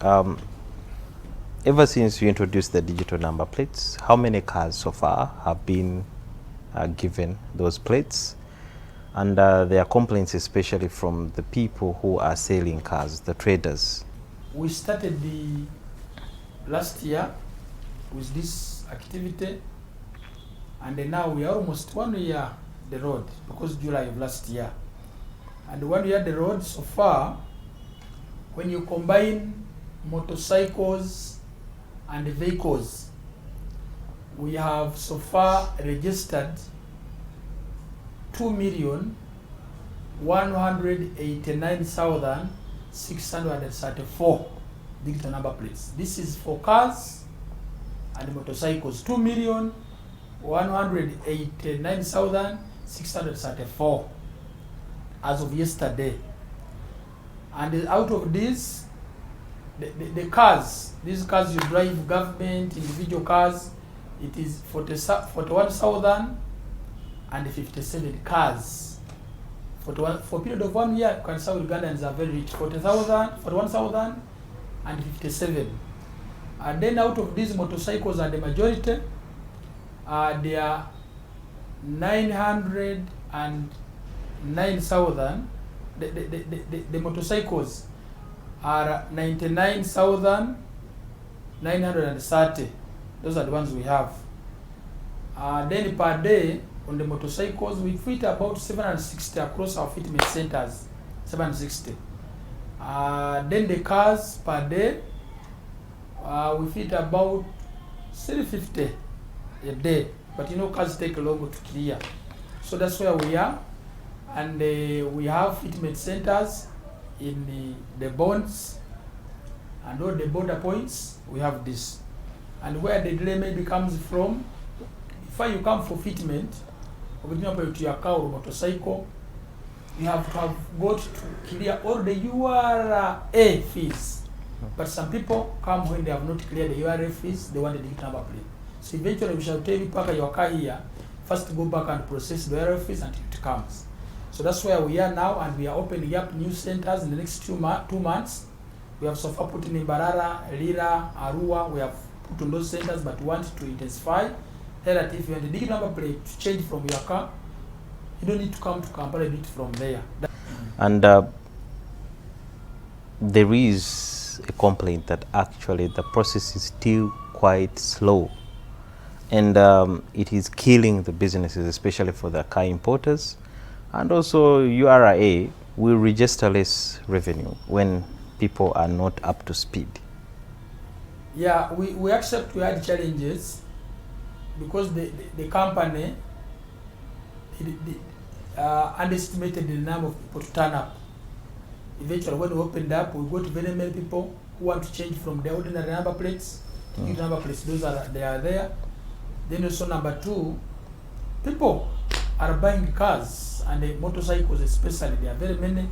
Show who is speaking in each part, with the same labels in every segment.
Speaker 1: Ever since you introduced the digital number plates, how many cars so far have been given those plates? And there are complaints especially from the people who are selling cars, the traders.
Speaker 2: We started the last year with this activity, and then now we are almost 1 year the road, because July of last year. And 1 year the road so far, when you combine motorcycles and vehicles, we have so far registered 2,189,634 digital number plates. This is for cars and motorcycles. 2,189,634 as of yesterday. And out of this, the cars, these cars you drive, government, individual cars, it is 41,057 cars. For a period of 1 year, you can say Ugandans are very rich. 41,057. And then out of these, motorcycles are the majority. There are 909,000. The motorcycles are 99,930. Those are the ones we have. Then per day on the motorcycles, we fit about 760 across our fitment centers. 760. Then the cars per day, we fit about 350 a day. But you know, cars take longer to clear. So that's where we are. And we have fitment centers in the bonds and all the border points. We have this. And where the delay maybe comes from, if you come for fitment, for example, to your car or motorcycle, you have to have got to clear all the URA fees. But some people come when they have not cleared the URA fees, they want the digital number plate. So eventually we shall tell you, park your car here, first go back and process the URA fees until it comes. So that's where we are now, and we are opening up new centers in the next 2 months. We have so far put in Barara, Lira, Arua, we have put on those centers, but we want to intensify. That if you want the digital number plate to change from your car, you don't need to come to Kampala, do it from there.
Speaker 1: And there is a complaint that actually the process is still quite slow, and it is killing the businesses, especially for the car importers. And also URA will register less revenue when people are not up to speed.
Speaker 2: Yeah, we accept we had challenges because the company underestimated the number of people to turn up. Eventually, when we opened up, we got very many people who want to change from the ordinary number plates to new number plates. Those are there. Then also number two, people are buying cars and the motorcycles especially. There are very many.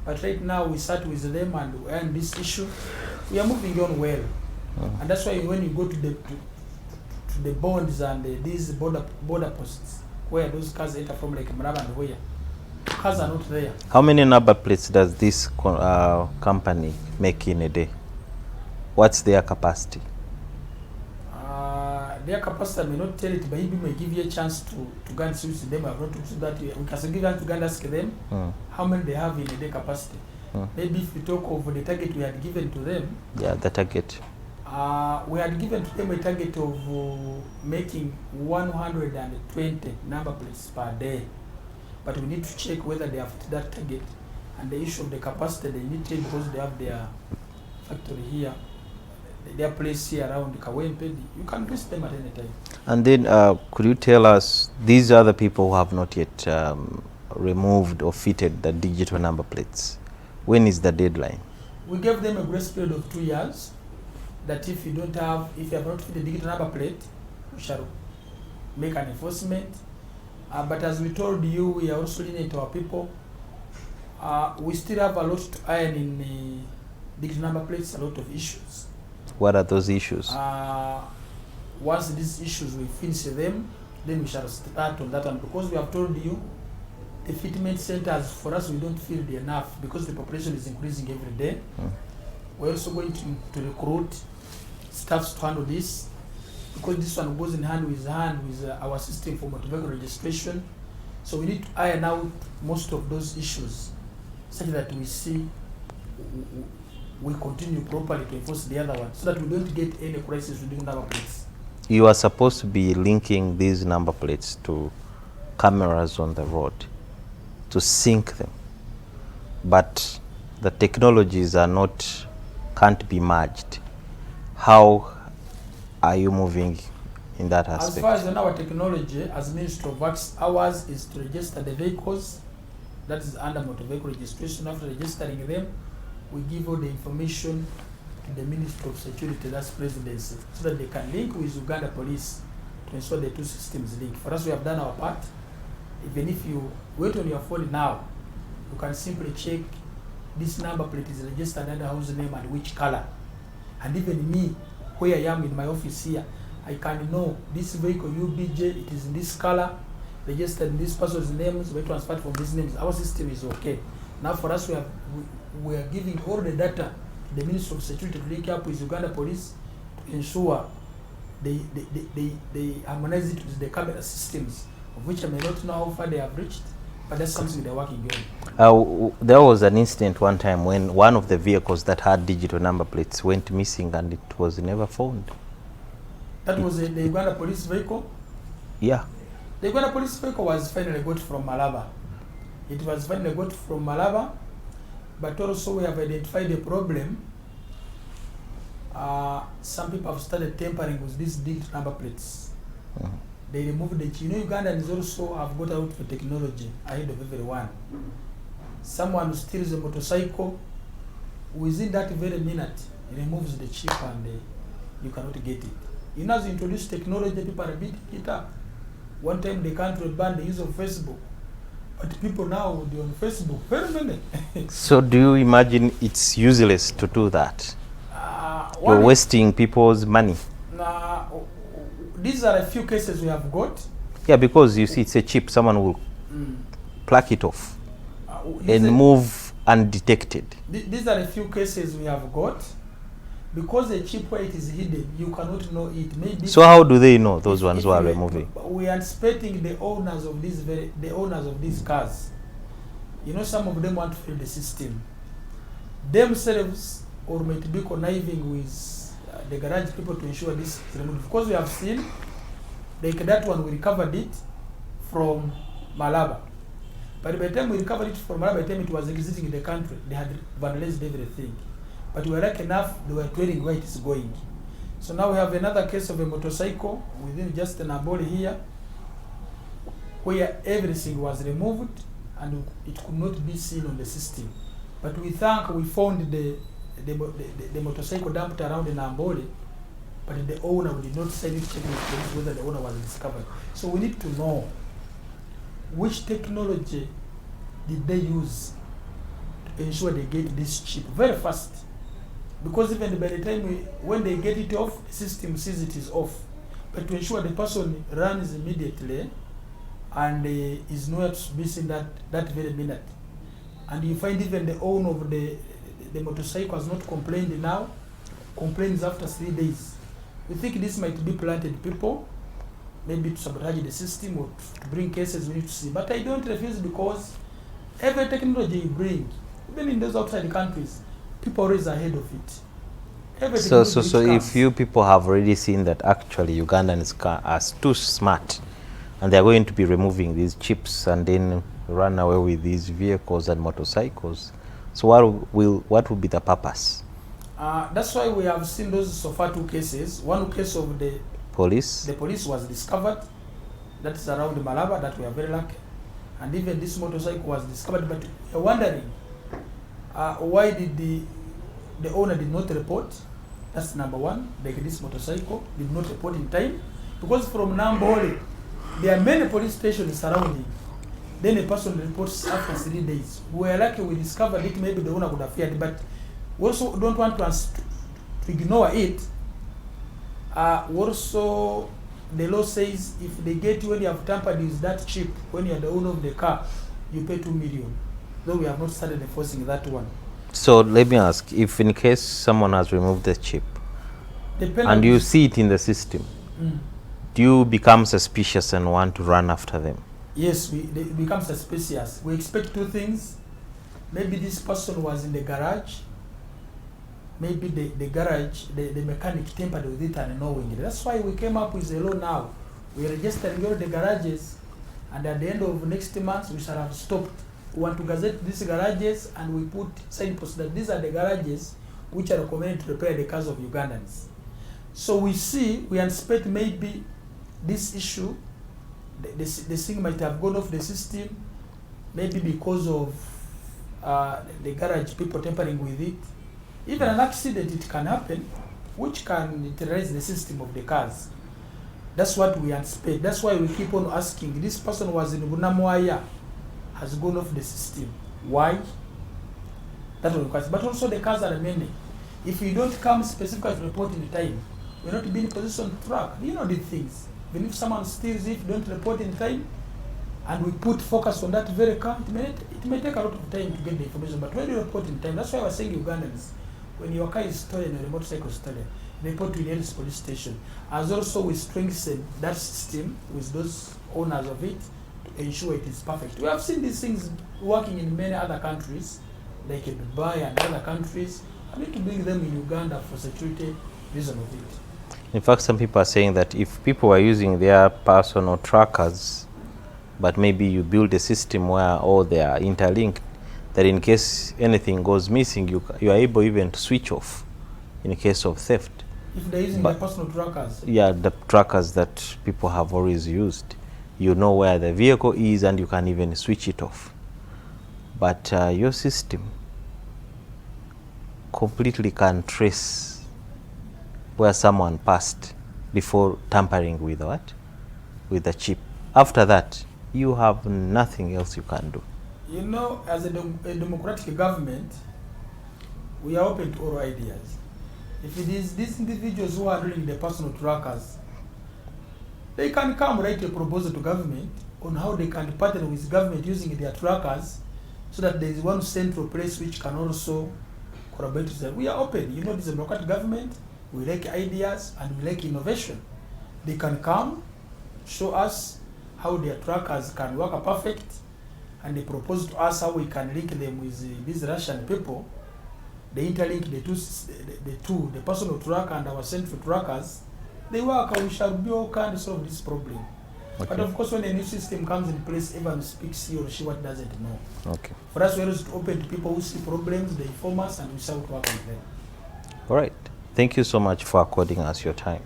Speaker 2: But right now we start with them and we end this issue. We are moving on well. And that's why when you go to the bonds and these border posts where those cars enter from, like Maraba and where cars are not there.
Speaker 1: How many number plates does this company make in a day? What's their capacity?
Speaker 2: Their capacity, I may not tell it, but he may give you a chance to go and switch them. I have not to that. We can give them to go and ask them how many they have in a day capacity. Maybe if we talk of the target we had given to them.
Speaker 1: Yeah, the target.
Speaker 2: We had given to them a target of making 120 number plates per day. But we need to check whether they have that target. And the issue of the capacity, they need to, because they have their factory here, their place here around Kawempe. You can visit them at any time.
Speaker 1: And then could you tell us, these are the people who have not yet removed or fitted the digital number plates. When is the deadline?
Speaker 2: We gave them a grace period of 2 years, that if you have not fitted the digital number plate, we shall make an enforcement. But as we told you, we are also lenient to our people. We still have a lot to iron in the digital number plates, a lot of issues.
Speaker 1: What are those issues?
Speaker 2: Once these issues we finish them, then we shall start on that one, because we have told you the fitment centers for us, we don't feel enough because the population is increasing every day. We're also going to recruit staffs to handle this, because this one goes in hand with our system for motor vehicle registration. So we need to iron out most of those issues such that we see we continue properly to enforce the other one, so that we don't get any crisis with the number plates.
Speaker 1: You are supposed to be linking these number plates to cameras on the road to sync them, but the technologies can't be merged. How are you moving in that aspect?
Speaker 2: As far as in our technology, as Ministry of Works, ours is to register the vehicles. That is under motor vehicle registration. After registering them, we give all the information to the Ministry of Security, that's Presidency, so that they can link with Uganda Police to ensure the two systems link. For us, we have done our part. Even if you wait on your phone now, you can simply check this number plate is registered under whose name and which color. And even me, where I am in my office here, I can know this vehicle UBJ, it is in this color, registered in this person's names, we transferred from these names. Our system is okay. Now for us, we are giving all the data to the Ministry of Security to link up with Uganda Police to ensure they harmonize it with the camera systems, of which I may not know how far they have reached, but that's something they're working on.
Speaker 1: There was an incident one time when one of the vehicles that had digital number plates went missing and it was never found.
Speaker 2: That was the Uganda Police vehicle?
Speaker 1: Yeah.
Speaker 2: The Uganda Police vehicle was finally got from Malaba. It was finally got from Malaba, but also we have identified a problem. Some people have started tampering with these digital number plates. They removed the chip. You know, Ugandans also have got out for technology ahead of everyone. Someone who steals a motorcycle, within that very minute, he removes the chip and you cannot get it. You know, as you introduce technology, people are beating it up. One time the country banned the use of Facebook, but people now, they're on Facebook. Very many.
Speaker 1: So do you imagine it's useless to do that? You're wasting people's money.
Speaker 2: These are a few cases we have got.
Speaker 1: Yeah, because you see, it's a chip. Someone will pluck it off and move undetected.
Speaker 2: These are a few cases we have got. Because the chip where it is hidden, you cannot know it. Maybe.
Speaker 1: So how do they know those ones who are removing?
Speaker 2: We are anticipating the owners of these cars. You know, some of them want to fill the system themselves, or might be conniving with the garage people to ensure this is removed. Because we have seen, like that one, we recovered it from Malaba. But by the time we recovered it from Malaba, by the time it was exiting the country, they had vandalized everything. But we were lucky enough, they were telling where it is going. So now we have another case of a motorcycle within just an Nambole here, where everything was removed and it could not be seen on the system. But we found the motorcycle dumped around in Nambole, but the owner did not say it, check with police whether the owner was discovered. So we need to know which technology did they use to ensure they get this chip very fast. Because even by the time when they get it off, the system says it is off. But to ensure the person runs immediately and is nowhere to be seen that very minute. And you find even the owner of the motorcycle has not complained now, complains after 3 days. We think this might be planted people, maybe to sabotage the system or to bring cases we need to see. But I don't refuse, because every technology you bring, even in those outside countries, people are always ahead of it.
Speaker 1: So if you people have already seen that actually Ugandans are too smart and they're going to be removing these chips and then run away with these vehicles and motorcycles, so what will be the purpose?
Speaker 2: That's why we have seen those so far 2 cases. One case of the police was discovered, that is around Malaba, that we are very lucky. And even this motorcycle was discovered, but we are wondering why did the owner did not report. That's number one. Like this motorcycle did not report in time, because from Nambole there are many police stations surrounding. Then a person reports after 3 days. We are lucky we discovered it. Maybe the owner would have feared, but we also don't want to ignore it. Also, the law says if they get when you have tampered with that chip, when you are the owner of the car, you pay 2 million. Though we have not started enforcing that one.
Speaker 1: So let me ask, if in case someone has removed the chip and you see it in the system, do you become suspicious and want to run after them?
Speaker 2: Yes, they become suspicious. We expect two things. Maybe this person was in the garage. Maybe the garage, the mechanic tampered with it and knowing it. That's why we came up with a law now. We registered all the garages, and at the end of next month, we shall have stopped. We want to gazette these garages, and we put signposts that these are the garages which are recommended to repair the cars of Ugandans. So we anticipate maybe this issue, the thing might have gone off the system, maybe because of the garage people tampering with it. Even an accident, it can happen, which can terrorize the system of the cars. That's what we anticipate. That's why we keep on asking. This person was in Bunamwaya, has gone off the system. Why? That was the question. But also the cars are many. If you don't come specifically to report in time, we're not being in position to track. You know these things. Even if someone steals it, don't report in time, and we put focus on that very car, it may take a lot of time to get the information. But when you report in time, that's why I was saying Ugandans, when your car is stolen or a motorcycle is stolen, report to the nearest police station. As also we strengthen that system with those owners of it to ensure it is perfect. We have seen these things working in many other countries, like in Dubai and other countries. I need to bring them in Uganda for security reason of it.
Speaker 1: In fact, some people are saying that if people are using their personal trackers, but maybe you build a system where all they are interlinked, that in case anything goes missing, you are able even to switch off in case of theft.
Speaker 2: If they're using their personal trackers?
Speaker 1: Yeah, the trackers that people have always used. You know where the vehicle is and you can even switch it off. But your system completely can trace where someone passed before tampering with what? With the chip. After that, you have nothing else you can do.
Speaker 2: You know, as a democratic government, we are open to all ideas. If it is these individuals who are doing the personal trackers, they can come write a proposal to government on how they can partner with government using their trackers, so that there is one central place which can also collaborate with them. We are open. You know, this is a democratic government. We like ideas and we like innovation. They can come, show us how their trackers can work perfect, and they propose to us how we can link them with these Russian people. They interlink the personal tracker and our central trackers. They work, and we shall be all kind of solve this problem. Okay. But of course, when a new system comes in place, everyone speaks he or she what doesn't know.
Speaker 1: Okay.
Speaker 2: For us, we're always open to people who see problems, they inform us, and we shall work on them.
Speaker 1: All right. Thank you so much for according us your time.